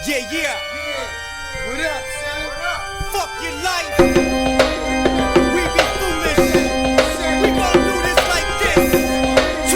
Yeah, yeah. What up, son? Fuck your life. We be foolish. We gon' do this like this. 2003.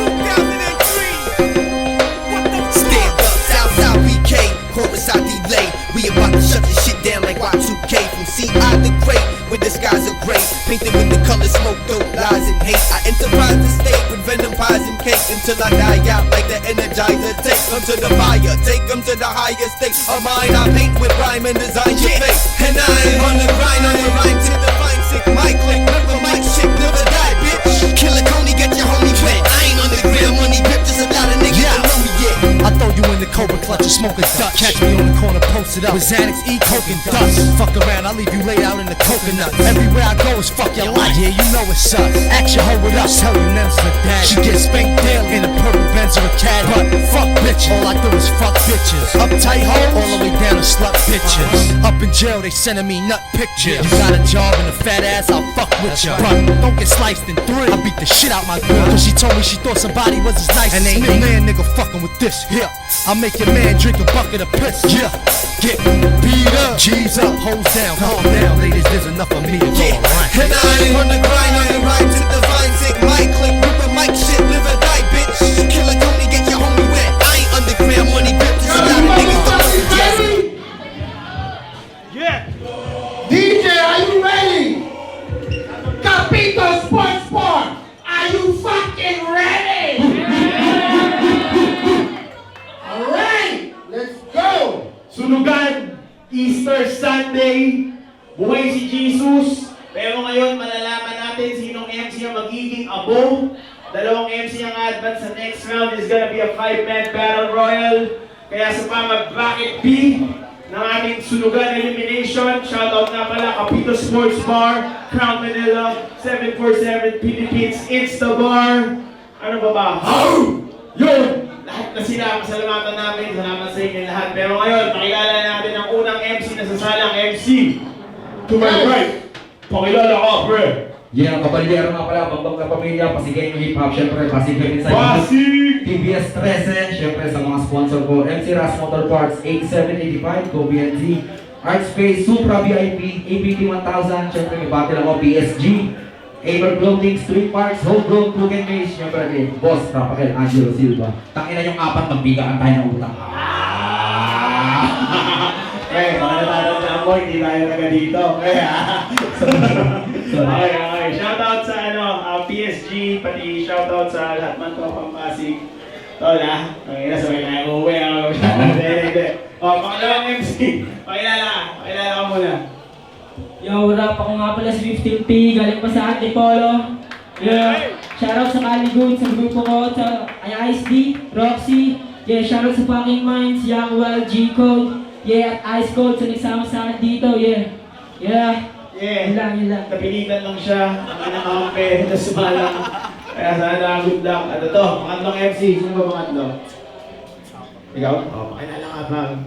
What the Stand fuck? up, Southside BK, chorus I delay. We about to shut this shit down like Y2K. From CI to great, when the skies are gray. Painted with the color smoke, dope, lies and hate. I enterprise the state with venom pies and cake. Until I die out like the Energizer. Take them to the fire, take them to the higher state of mine. I paint with rhyme and design your face. And I ain't on the grind, on the rhyme to define sick. My click, never my shit, never die, bitch. Killer Coney, get your homie wet. I ain't on the gram, money grip, just a lot of niggas don't know me yet. I throw you in the Cobra clutch and smoke a Dutch. Catch me on the corner posted up with Xanax, E, coke and dust. Fuck around, I'll leave you laid out in the coconut. Everywhere I go is fuck your life. Yeah, you know it's us. Act your hoe with us. Tell you Nems the dad. She gets spanked daily in a purple Benz or a cat. But fuck bitches. All I do is fuck bitches. Uptight hoes, all the way down to slut bitches. Up in jail, they sending me nut pictures. You got a job and a fat ass, I'll fuck with ya. But don't get sliced in three. I beat the shit out my girl. Cause she told me she thought somebody was as nice and ain't no man nigga fucking with this. Yeah, I'll make your man drink a bucket of piss. Yeah, get beat up, G's up, hoes down, calm down, ladies. There's enough of me to go around. And I ain't on the grind, on the rhyme to divine. Take my click, rip a mic, shit, live or die, bitch. Killer Coney, get your homie wet. I ain't underground, money grip, just a lot of niggas don't know me yet. Yeah. DJ, are you ready? Capito Sports Bar, are you fucking ready? Alright, let's go! Sunugan, Easter Sunday, buhay si Jesus. Pero ngayon, malalaman natin sinong MC ang magiging abo. Dalawang MC ang advance sa next round is gonna be a 5-man battle royal. Kaya sa mga bracket B ng aming Sunugan elimination, shoutout na pala Capito Sports Bar, Crown Manila, 747 Philippines, Instabar. Ano ba ba? Yun! Lahat na sila, masalamatan namin, salamat sa inyo lahat. Pero ngayon, pakilala natin ang unang MC na sasalang MC. To my right, pakilala ka, pre. Yeah, kabalyero nga pala, Bambang na Pamilya, Pasigay yung Hip Hop, syempre Pasig Heaven Side. Pasig! TBS 13, syempre sa mga sponsor ko, MC Ras Motor Parts, 8785, Go BNZ, Art Space, Supra VIP, APT 1000, syempre may battle ako, PSG, Aber Clothing, Street Parks, Homegrown, Cook and Maze, syempre kay Boss Rafael Angelo Silva. Tangina yung apat, magbigaan tayo ng utang. Eh, mga natatandaan mo, hindi tayo taga dito. Okay. Shoutout sa PSG, pati shoutout sa lahat man ko pang Pasig. Tol ha? Okay, sabay tayo uuwi. Hindi. O, pangalawang MC. Pakilala ka muna. Yo, rap ako nga pala si 15P, galing pa sa Antipolo. Yeah, shoutout sa Caligud, sa grupo ko, sa Ice D, Roxy. Yeah, shoutout sa Fucking Minds, Young Wild, G-Code. Yeah, at Ice Cold sa nagsama sa akin dito, yeah. Yun lang. Napilitan lang siya. Ang inakampe, na sumalang. Kaya sana good luck. Ano to? Pangatlong MC. Sino ba pangatlo? Ikaw? Oo, pakilala ka pa.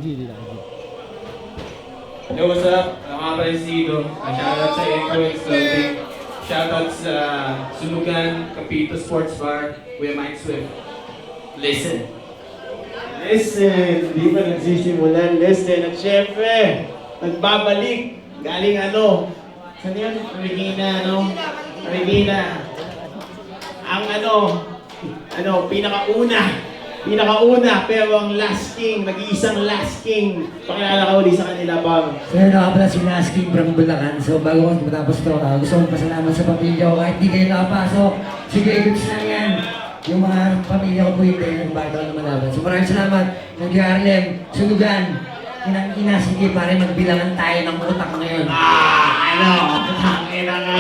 Yo, what's up? Ako nga pala si Sido. Shoutout sa Influence Clothing. Shoutout sa Sunugan, Capito Sports Bar, Kuya Mike Swift. Listen, Di pa nagsisimulan. Listen, at syempre, nagbabalik. Galing saan yun? Regina. Ang pinakauna, pero ang last king, nag-iisang last king. Pakilala ka uli sa kanila, Pam. So yun ako pala si Last King from Bulacan. So bago ko matapos ito, gusto kong pasalamat sa pamilya ko kahit di kayo nakapasok. Sige, goods lang yan. Yung mga pamilya ko po yung kayo, bakit ako lumalaban. So maraming salamat. Nag-Harlem, Sunugan, Inang-ina, sige pare magbilangan tayo ng utak ngayon. Tangina nga.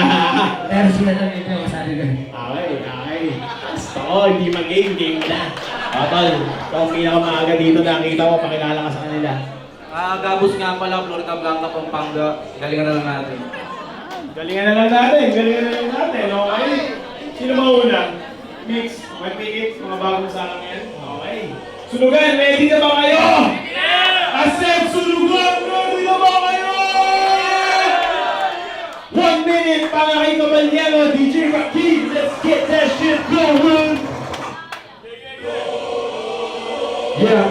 Pero sila lang ito, masabi ko. Okay. Gusto ko, hindi mag-game na. Tol, kung pinakamaaga dito nakita ko, pakilala ka sa kanila. Gabus nga pala, Florida Blanca, Pampanga. Galingan na lang natin. Galingan na lang natin, okay? Sino mauna? Mix, mag-pick mga bagong sakang yan. Okay. Sunugan, ready na ba kayo? Ascend, Sunugan, ready na ba kayo? 1 minute para kay Caballero, DJ Rakim, let's get that shit going! Yeah.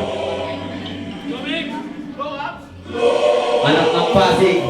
Anak ng Pasig.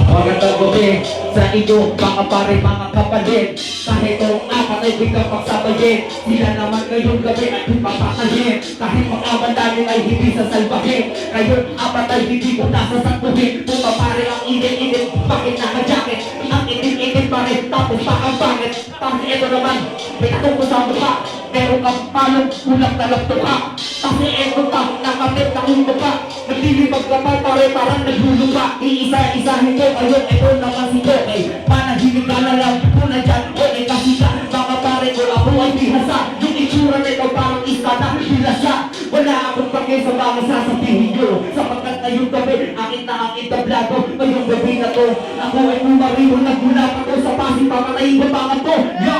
Magandang gabi sa inyo, mga pare, mga kapatid. Kahit ang apat ay biglang pagsabayin, sila naman ngayong gabi ay pagpapakahin. Kahit ang apat namin ay hindi sasalbahin, ngayon apat ay hindi ko nasasaktuhin. Mga pare, ang init-init, bakit naka-jacket? Ang init-init pa rin, tapos pa ang pangit. Tapos ito naman, may atong ko sa mukha. Meron kang palong kulang na lang ka. Kasi ito pa, nakamit na kong mukha. Naglilibag ka pa, pare, parang naglulong ka. Iisa-isahin ko, ayun, ito naman si Koke. Panahilig ka na lang, kung nandyan, okay, kasi ka. Mga pare ko, ako ay bihasa. Yung itsura nito parang isa na bilasa. Wala akong pake sa mga sasabihin nyo. Sapagkat ngayong gabi, akin na ang itablado. Ngayong gabi na to, ako ay umariho. Nagulap ako sa Pasig, papatayin ko pangat ko. Yo!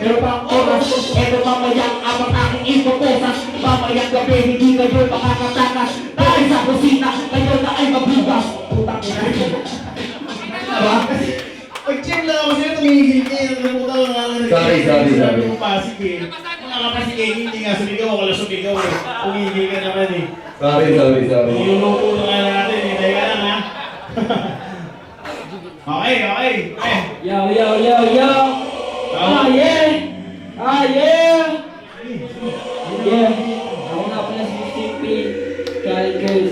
Pero pa ang oras, eto mamayang abang aking ipoposas. Mamayang gabi, hindi kayo makakatakas. Dahil sa kusina, kayo na ay mabugas. Putang ina. Diba? Kasi, pag-check lang ako sa'yo, tumigil ka eh. Nagpunta ko nga lang. Sorry. Sabi mo Pasig eh. Mga kapasig eh, hindi nga sumigaw ako lang sumigaw eh. Tumigil ka naman eh. Sorry. Niluluto na nga natin eh. Teka lang ha. Okay. Yo! Ah, yeah! Yeah! Ako nga pala si CP. Calcul.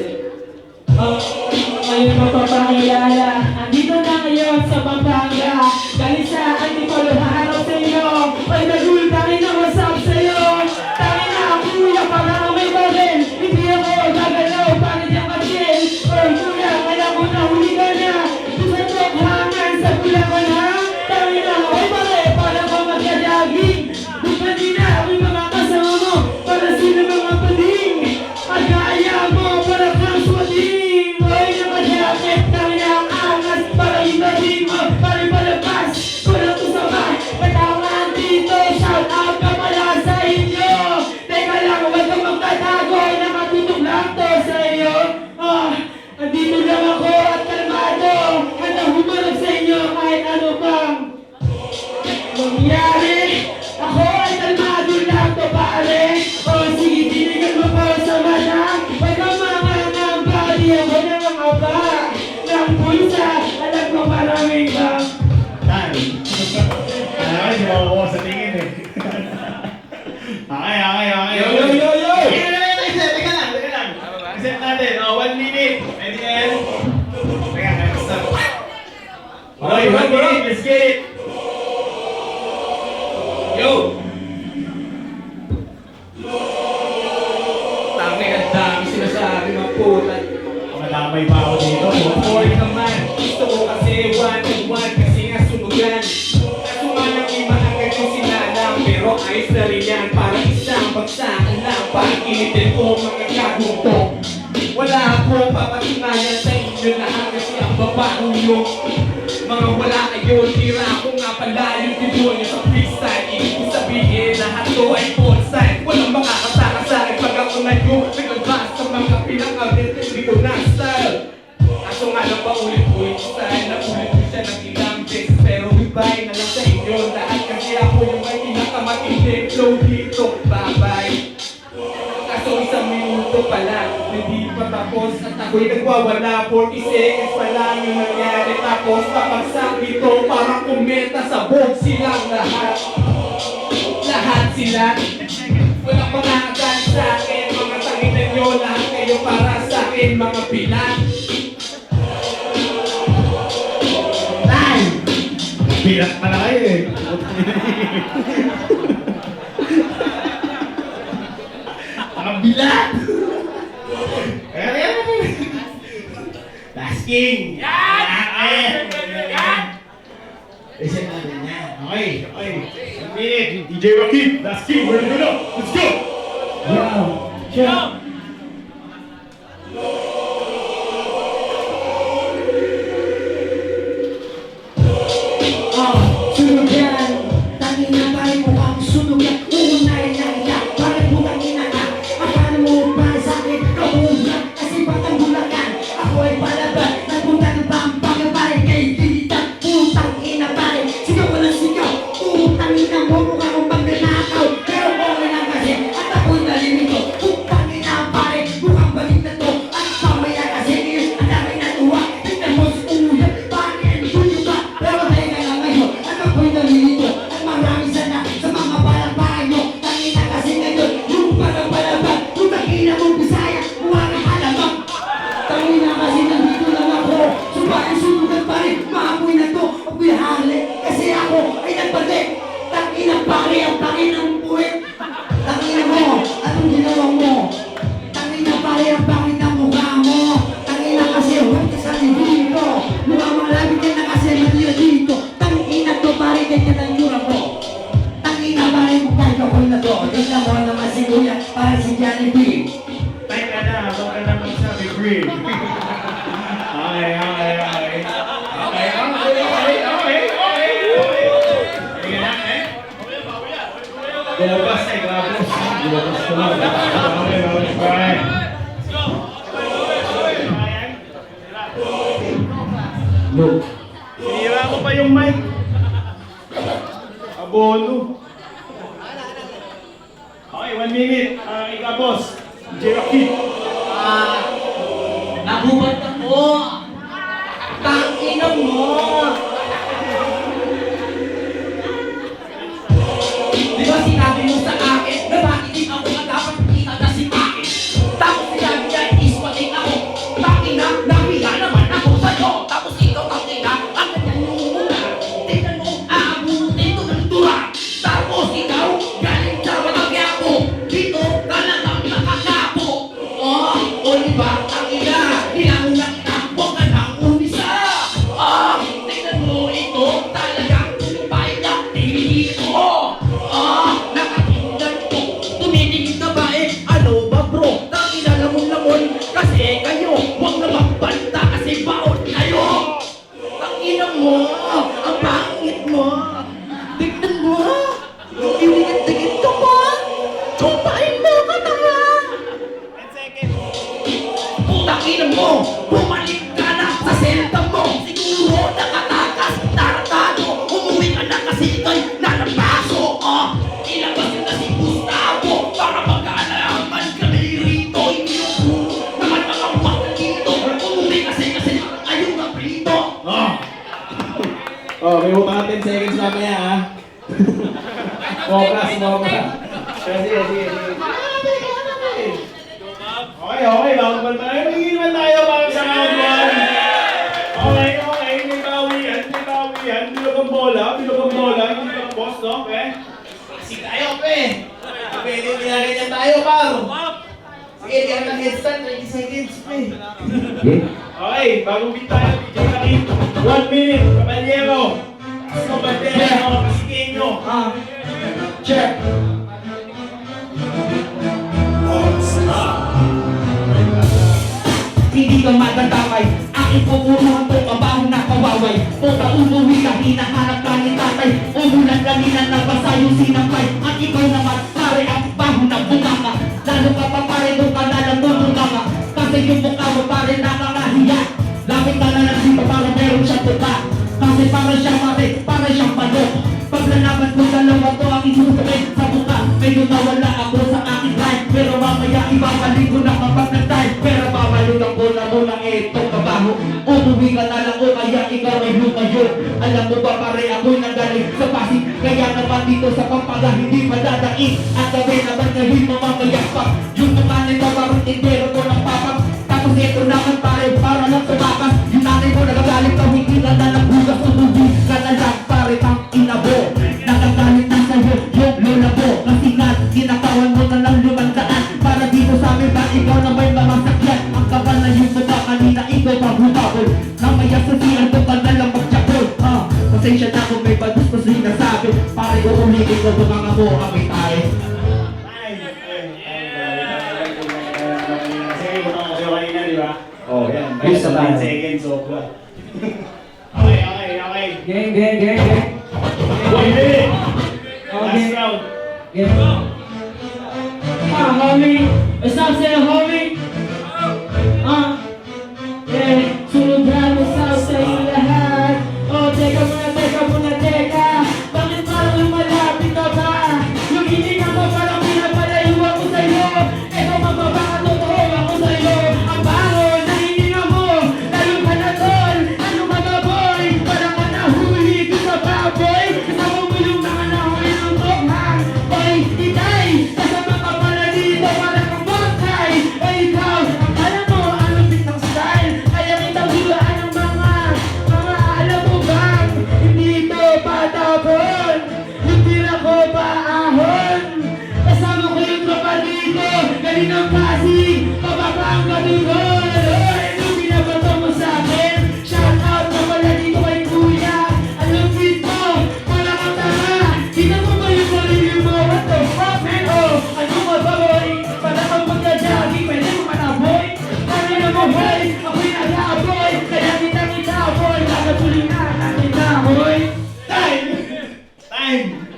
Ngayon mapapakilala. Andito na ngayon sa Pampanga. Galing sa Antipolo, haharap sa iyo. Ay, nagultangin na wasap sa iyo. Tangin na, kuya, parang may baril. Hindi ako gagalaw, paano niyang katil? Oy, kuya, kaya ko na huli ka na. Tumatok hangan sa Bulacan ha. Tangin na, oy, pare, para ko magkadaging. Bukadi na, ako'y mga kasama mo. Para sila mga pading. Agaya mo, para kang swading. Oy, nakajakit, tangin na ang angas. Para ibading mo, para palabas. Kulang ko sa bahay, katawan dito. Shout out ka pala sa inyo. Teka lang, huwag kang magtatago. Nakatutok lang to sa iyo. Andito lang ako at kalmado. Handang humarap sa inyo kahit ano pang mangyari. Ako ay kalmado lang to pare. O sige, tinigan mo ko sa mata. Huwag kang mga body. Ako na mga ba ng pulsa. Alam ko maraming ba. Tan. Di ba ako sa tingin eh. Okay. Yo! Teka lang. Reset natin. 1 minute. Ready na yan? Teka, stop. Okay, 1 minute. Let's get it. Yo! Tangin, ang dami sinasabi mga putan. Madamay pa ako dito. Boy naman, gusto ko kasi one-on-one kasi nga sunugan. Kaso nga nang iba ang ganito sinalang, pero ayos na rin yan. Parang isang bagsakan lang, parang initin ko mga kagutong. Wala akong papatunayan sa inyo lahat kasi ang babaong yung mga wala kayo. Tira ako nga pala yung video nyo sa freestyle. Ibig ko sabihin lahat to ay full side. Walang makakataka sa akin pag ako naglabas sa mga pinakabit. Hindi ko na style. Kaso nga lang pa ulit-ulit style. Nakulit ko siya ng ilang beses. Pero goodbye na lang sa inyo lahat. Kasi ako yung may pinakamatindi flow dito. Bye-bye. Kaso isang minuto pa lang, hindi pa tapos at ako'y nagwawala. 40 seconds pa lang yung nangyari. Tapos papagsak dito parang kumeta sa bog silang lahat. Lahat sila. Walang makakagal sa akin. Mga tanginan nyo lahat kayo para sa akin. Mga pilat. Bilat pa na kayo eh. Bilat! Last King! Yan! Reset natin yan. Okay. 1 minute. DJ Rakib, Last King, ready to go? Let's go! Sunog yan. Tangin na tayo mukhang sunog yan. Uunayan na iyak. Bakit butang ina ka? Akala mo ba sa akin? Kabugan kasi batang bulakan. Ako ay palaban. Nagpunta ng Pampanga pare. Kay Dita. Putang ina pare. Sigaw ka ng sigaw. Putang Tangina mo, mukha kong magnanakaw. Pero okay lang kasi, at ako'y nalilito. Kung tangina pare, mukhang balik na to. At mamaya kasi ngayon, ang dami natuwa. Tignan mo si Uya, pare, ang tuyo ka. Pero teka lang ngayon, at ako'y nalilito. At maraming sana sa mga palakpakan nyo. Tangina kasi ngayon, yung palakpalaban. Kung tangina mo, Bisaya, mukha kang halamang. Tangina kasi nandito lang ako. Subahin sunugan pa rin, maamoy na to. Ako'y hali, kasi ako ay nagbalik. Tangina pare, ang pangin ng buwit. Tangina mo, anong ginawa mo? Tangina pare, ang pangin ng mukha mo. Tangina kasi, huwag ka sa dito. Mukhang malapit ka na kasi maliyo dito. Tangina to pare, ganyan ang yura mo. Tangina pare, mukha ako'y na to. Tignan mo naman si Kuya, para si Johnny B. Time ka na, huwag ka na magsabi, free. Okay. Sige na, eh. Gulabas eh, gulabas. Gulabas ko lang. Okay. Look. Sinira mo pa yung mic. Abono. Okay, 1 minute. Ikaw, boss. J-Rocky. Nagubat ako! Tangina mo! Di ba sinabi mo sa akin na bakit din ako na dapat kita na si akin? Tapos sinabi niya iswating ako. Tangina, nahiya naman ako sa'yo. Tapos ikaw tangina, ang ganyan yung muna. Tingnan mo, aabutin ko ng tura. Tapos ikaw, galing sa Matagyako. Dito, talagang nakakapo. O diba, tangina, nilangon na kita, huwag ka nang umisa. Tingnan mo ito, talagang tumipay na tingin ko. Nakatingnan ko, tumitingin ka ba eh? Ano ba bro? Tangina lamon-lamon, kasi kayo, huwag na magbanta kasi baon kayo. Tangina mo, ang pangit mo. Tingnan mo, iwigit-tigit ka pa. Chupain mo ka tanga. 10 seconds. Putang ina mo, bumalik ka na sa selta mo. Siguro nakatakas, taratado. Umuwi ka na kasi ikaw'y nalabaso. Ilabas yun na si Gustavo para magkaalaman kami rito. Hindi yung puro naman mga wakal dito. Umuwi kasi ayun na prito. May utang ka 10 seconds mamaya, ha? Focus. Sige. Okay, bago pa tayo. Mag-iwan tayo para sa round 1. Okay. May bawian. Bilog ang bola, hindi ka boss, no? Okay? Kasi tayo, pe. Pwede ginagayan tayo, pal. Sige, di ka headstand, 20 seconds, pe. Okay, bago beat tayo, DJ Kaki. 1 minute, kapanyero. Gusto ba tayo, mga kasikenyo? Check. Hindi ka matatamay, aking pupunuhan po kabaho na kawaway. Puta umuwi ka, hinahanap ka ni tatay. Umulan kanina na basa yung sinampay. At ikaw naman, pare ang baho na bunganga. Lalo ka pa pare, doon ka na lang bumunganga. Kasi yung mukha mo pare nakakahiya. Lapit ka na lang dito para meron siyang tuta. Kasi para siyang mare, para siyang panok. Paglalaban ko dalawa to ang isusulit sa mukha. Medyo nawala ako sa aking life. Pero mamaya ibabalik ko na kapag nag-time. Pero babalutan ko na muna itong kabaho. Umuwi ka na lang o kaya ikaw ay lumayo. Alam mo ba pare ako'y nagaling sa Pasig. Kaya naman dito sa Pampanga hindi madadaig. At gabi naman ngayon mamamayak pa. Yung mukha nito parang tindero ko ng papang. Tapos ito naman pare para lang tumakas. Yung nanay mo nagagalit ka hindi ka na naghugas. Umuwi ka na lang pare pang inabo. Nakagalit na sa'yo yung lola mo. Kasi nga ginatawan mo na lang lumandaan. Para dito sa amin ba ikaw na may mga sakyan. Ang kapal na yung mukha kanina ikaw pang humabol. Namaya sa siyan ko ka na lang magtsakol. Pasensya na kung may badus ko sinasabi. Pare ko umigit ko mga mo kami tayo. Sige, butang ko sa'yo kanina, di ba? Oh, Yan, yes, 10 seconds, so Okay. Gang. 1 minute. Last Okay. round. Homie. Stop saying homie. Sunod mo sa iyo lahat. Teka muna. Bakit parang lumala galing ng Pasig, pababa ang Bicol. Oy, ano binabato mo sa akin? Shout out na pala dito kay Kuya. Alam fit mo, wala kang tanga. Kita mo ba yung sarili mo? What the fuck, man? Oh, ano ka ba, boy? Para kang magka-jogging, pwede mo manaboy? Ano na mo, boy? Ako'y nag-aaboy, kaya kita, boy. Kakatuloy na natin na, boy. Time! Time!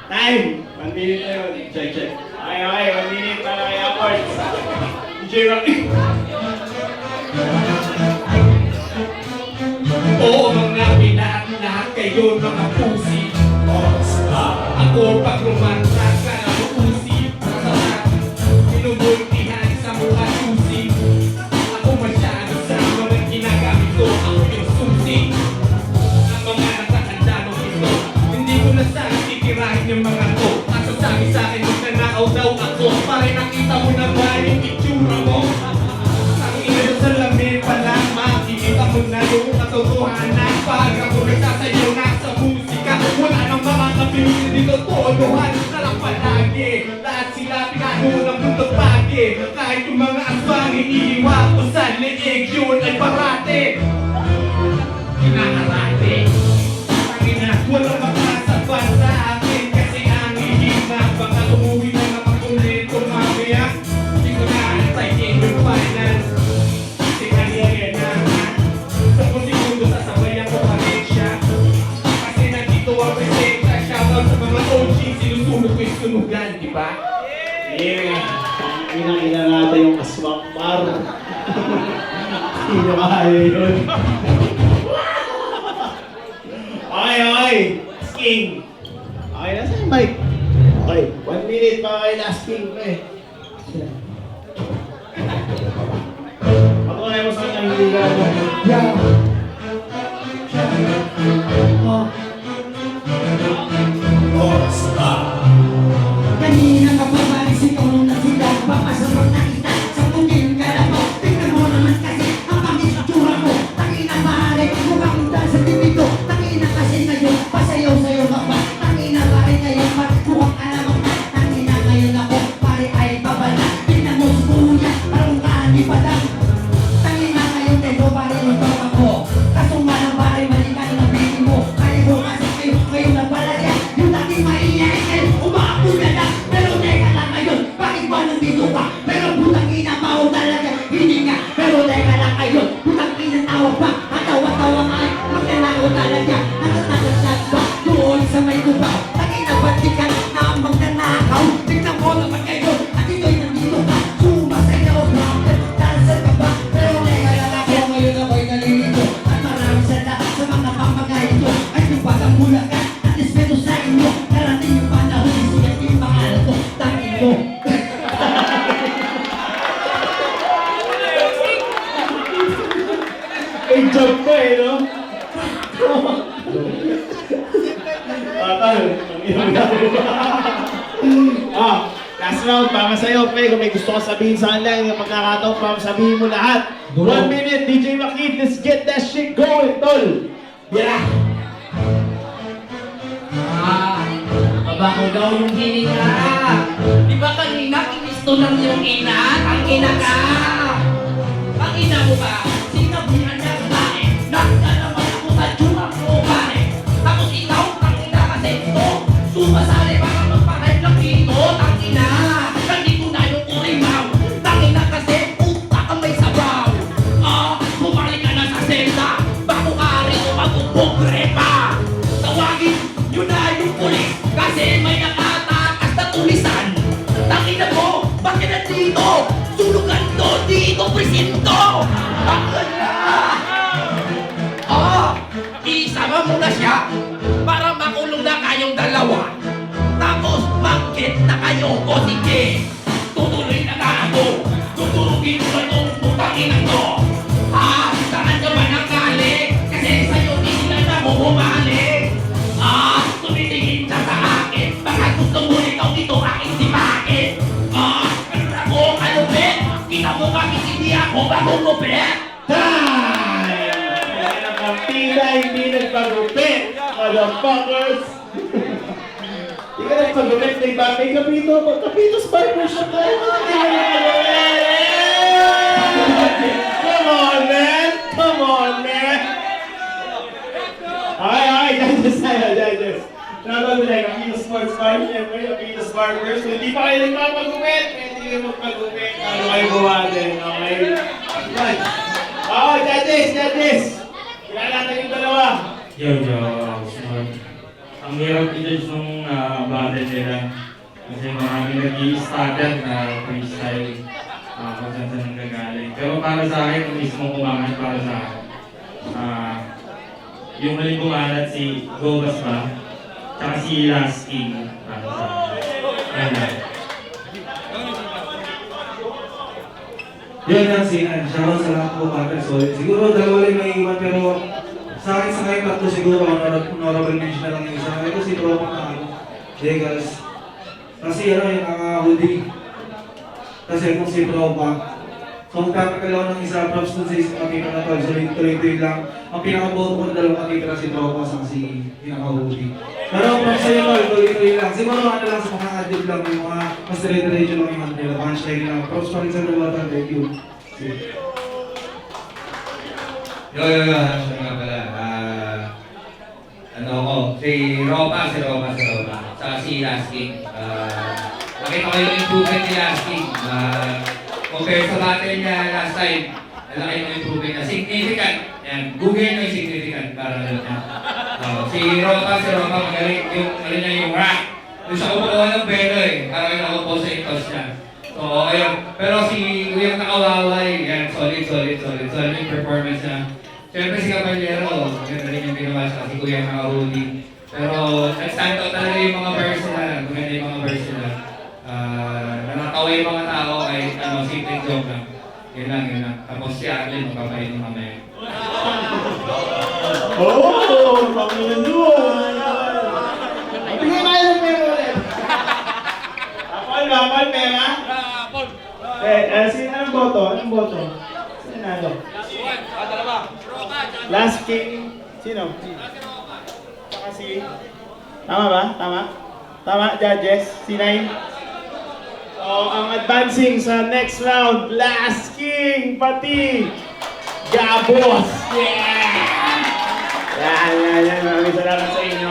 Time! 1 minute na yun. Check. Okay, 1 minute para kay Upwards. DJ Rocky. Oo mga lahat kayo mga pusi. Ako pag rumanta ka na pusi. Masarap, minubultihan sa mukha susi. Ako masyado sa mga ginagamit ko. Ako yung susi. Ang mga nakakanda nung ito. Hindi ko na sana titirahin yung mga to. Nasasabi sa akin kung nanakaw daw ako. Pare nakita mo na ba yung itsura mo? Ang ina sa lamin pa lang, makikita mo na yung katotohanan. Pag ako nagsasayaw na sa musika, wala nang makakapilin dito todohan na lang palagi. Lahat sila pinano ng bundok pagi. Kahit yung mga aswang iniiwa ko sa leeg, yun ay parate. Kinakarate. Pangina, walang makasaban sa akin kasi ang ihina. Baka umuwi na naman ulit kumamaya. Hindi ko na antayin yung finance. Kasi kanina na sa segundo sasabayan ko pa rin siya. Kasi nandito ang presenta. Shoutout sa mga OG, sinusunog ko yung sunugan, di ba? Yeah. Pinakita natin yung aswang bar. Sino kaya yun? Okay. King. Okay, nasa yung mic? Okay, 1 minute para kay Last King. Okay. Patunay mo sa kanya hindi ka ano. Yeah. Kanina ka pa balis ikaw nung nasila. Papasabang nakita sa pungin ka na mo. Tingnan mo naman kasi ang pangitsura ko. Tangina maaari, mukhang kita sa tibito. Tangina kasi ngayon, pasayaw-sayaw ka pa. Tangina pare ngayon, mukhang alam mo. Tangina ngayon ako, pare ay babala. Tingnan mo si Kuya, parang kaani pa lang. Tangina ngayon, tego pare yung tropa ko. Kaso nga lang pare, malikan ng baby mo. Kaya mo kasi kayo, ngayon na pala yan. Yung dating maiyay, umakapula na. Pero teka lang ngayon, bakit ba nandito ka? Pero putang ina, mao talaga. Hindi nga, pero teka lang ngayon. Putang ina, tawag pa. Ang tawa-tawa nga, magnanakaw talaga. Natatakot ba? Doon sa may tubaw. Tangina, ba't di ka na magnanakaw? Tignan mo naman ngayon, at ito'y nandito ka. Sumasayaw ba? Dancer ka ba? Pero teka lang ako, ngayon ako'y nalilito. At maraming salamat sa mga pamagay ito. Ay kung batang mula ka, at respeto sa inyo. Karating yung panahon, isulat yung pangalan ko. Tangin mo. May job pa eh, no? Tatal. Last round, para sa'yo, pre. Kung may gusto ka sabihin sa kanila, yung pagkakataon, para sabihin mo lahat. 1 minute, DJ Makid, let's get that shit going, tol. Yeah! Mabaho daw yung hininga. Di ba kanina kinisto lang yung ina? Ang ina ka! Ang ina mo ba? Sinabihan niya sa tae. Nagdalaman ako sa tiyumang mo pare. Tapos ikaw, ang ina kasi ito. Sumasali para magpakahit lang dito. Ang ina! Nandito na yung urimaw. Ang ina kasi utak ang may sabaw. Bumalik ka na sa selda. Bago ka rin mag-upogre pa. Tawagin yun na yung pulis. Kasi may nakatakas na tulisan. Tangina mo, bakit nandito? Sulugan to dito, presinto! Bakit na? Isama mo na siya para makulong na kayong dalawa. Tapos mag-get na kayo o sige. Tutuloy na nga ako. Tuturugin ko itong putangin to. Saan ka ba nanggaling? Kasi sa'yo di sila na bumalik. Tumitingin ka sa akin. Baka gusto mo ikaw ito aking sipakin. Pero ako kalupit. Kita mo bakit hindi ako magugupit? Time! Kaya ng partida, hindi nagpagupit. Motherfuckers! Di ka nagpagupit, may kapito. Kapitos barbershop tayo. Di ka nagpagupit. Come on, man. Come on, man. Okay, judges tayo, judges. Shoutout tayo, Kapitos Sports Bar. Siyempre, Kapitos Barbers. Kung hindi pa kayo nagpapagupit, pwede kayo magpagupit. Ano kayo buwatin, okay? Judges. Kilala natin yung dalawa. Yo, smart. Ang hirap i-judge nung battle nila. Kasi marami nag-i-starter na freestyle kung saan saan nanggagaling. Pero para sa akin, ang mismong kumangat para sa akin. Yung huling kumangat si Gobas ba? Tsaka si Last King para sa akin. Yan lang. Yun lang si shoutout sa lahat po mga solid. Siguro dalawa lang may iwan pero sa akin sa kayo tatlo siguro honorable mention na lang yung isa. Ito si Tropa na Jegals. Kasi yung hoodie. Kasi kung si Tropa. So magkakagalaw ng isa props dun sa isang makita na tol. So tuloy-tuloy lang. Ang pinaka-bold ko na dalawang makita si Tropa sa si pinaka-hoodie. Pero props sa'yo tol, tuloy-tuloy lang. Siguro ano lang sa mga adib lang yung mga mas dire-diretso lang yung nila. Punchline lang. Props pa rin sa dalawa tol. Thank you. Yo, ano nga pala, si Ropa. Saka si Lasking. Nakita ko yung improvement ni Lasking. Compare sa battle niya last time, malaki yung improvement na significant. Yan, google nyo yung significant para alam niya. Si Ropa, magaling yung rap. Doon siya kumukuha ng pelo parang yung nakapo sa itos niya. So, ayun. Pero si yung nakawaway, yan, solid yung performance niya. Siyempre si Caballero, ganda rin yung ginawa siya, si Kuya nakahuli. Pero nag-stand out talaga yung mga verse nila, gumanda yung mga verse nila. Nanatawa yung mga tao kahit simple joke lang. Yun lang. Tapos si Arlen, magpapayin ng mamaya. Panginoon doon! Bigyan tayo ng pera ulit! Apol, pera? Sino ang boto? Anong boto? Sino nalo? Last King? Sino? Saka si... Tama ba? Tama, judges? C9? So, ang advancing sa next round, Last King, pati Gabos! Yeah! Yan. Maraming salamat sa inyo.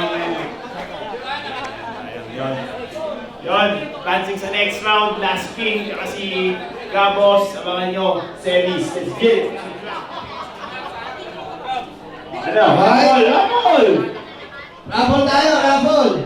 Yun, advancing sa next round, Last King, tsaka si Gabos, abangan nyo, semis. Let's get it! Ano? Raffle! Raffle tayo, raffle!